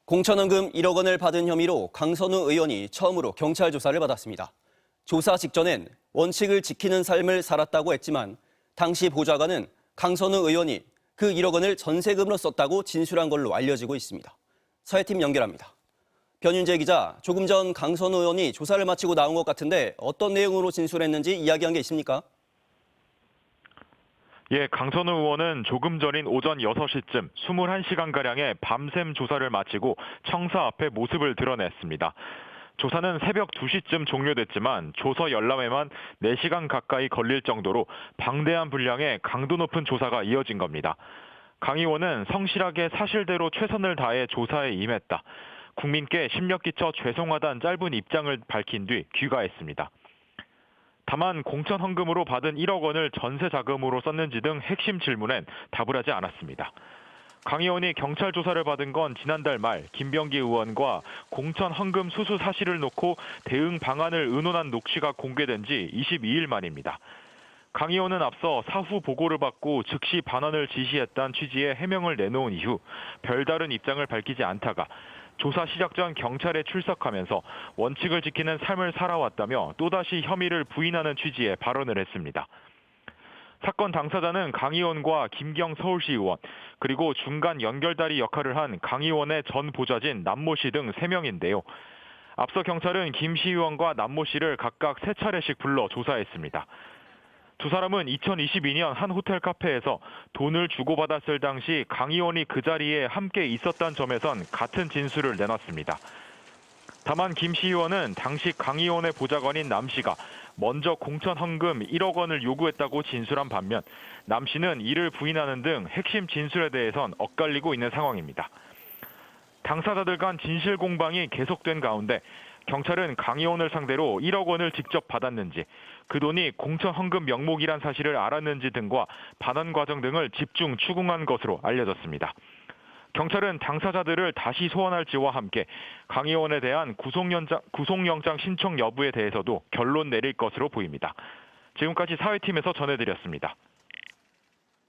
공천원금 1억 원을 받은 혐의로 강선우 의원이 처음으로 경찰 조사를 받았습니다. 조사 직전엔 원칙을 지키는 삶을 살았다고 했지만 당시 보좌관은 강선우 의원이 그 1억 원을 전세금으로 썼다고 진술한 걸로 알려지고 있습니다. 사회팀 연결합니다. 변윤재 기자, 조금 전 강선우 의원이 조사를 마치고 나온 것 같은데 어떤 내용으로 진술했는지 이야기한 게 있습니까? 예, 강선우 의원은 조금 전인 오전 6시쯤 21시간가량의 밤샘 조사를 마치고 청사 앞에 모습을 드러냈습니다. 조사는 새벽 2시쯤 종료됐지만 조서 열람에만 4시간 가까이 걸릴 정도로 방대한 분량의 강도 높은 조사가 이어진 겁니다. 강 의원은 성실하게 사실대로 최선을 다해 조사에 임했다. 국민께 심력 끼쳐 죄송하다는 짧은 입장을 밝힌 뒤 귀가했습니다. 다만 공천 헌금으로 받은 1억 원을 전세 자금으로 썼는지 등 핵심 질문엔 답을 하지 않았습니다. 강 의원이 경찰 조사를 받은 건 지난달 말 김병기 의원과 공천 헌금 수수 사실을 놓고 대응 방안을 의논한 녹취가 공개된 지 22일 만입니다. 강 의원은 앞서 사후 보고를 받고 즉시 반환을 지시했다는 취지의 해명을 내놓은 이후 별다른 입장을 밝히지 않다가 조사 시작 전 경찰에 출석하면서 원칙을 지키는 삶을 살아왔다며 또다시 혐의를 부인하는 취지의 발언을 했습니다. 사건 당사자는 강 의원과 김경 서울시 의원, 그리고 중간 연결다리 역할을 한 강 의원의 전 보좌진 남모 씨 등 3명인데요. 앞서 경찰은 김 씨 의원과 남모 씨를 각각 3차례씩 불러 조사했습니다. 두 사람은 2022년 한 호텔 카페에서 돈을 주고받았을 당시 강 의원이 그 자리에 함께 있었다는 점에선 같은 진술을 내놨습니다. 다만 김 씨 의원은 당시 강 의원의 보좌관인 남 씨가 먼저 공천 헌금 1억 원을 요구했다고 진술한 반면 남 씨는 이를 부인하는 등 핵심 진술에 대해선 엇갈리고 있는 상황입니다. 당사자들 간 진실 공방이 계속된 가운데 경찰은 강 의원을 상대로 1억 원을 직접 받았는지, 그 돈이 공천 헌금 명목이란 사실을 알았는지 등과 반환 과정 등을 집중 추궁한 것으로 알려졌습니다. 경찰은 당사자들을 다시 소환할지와 함께 강 의원에 대한 구속영장 신청 여부에 대해서도 결론 내릴 것으로 보입니다. 지금까지 사회팀에서 전해드렸습니다.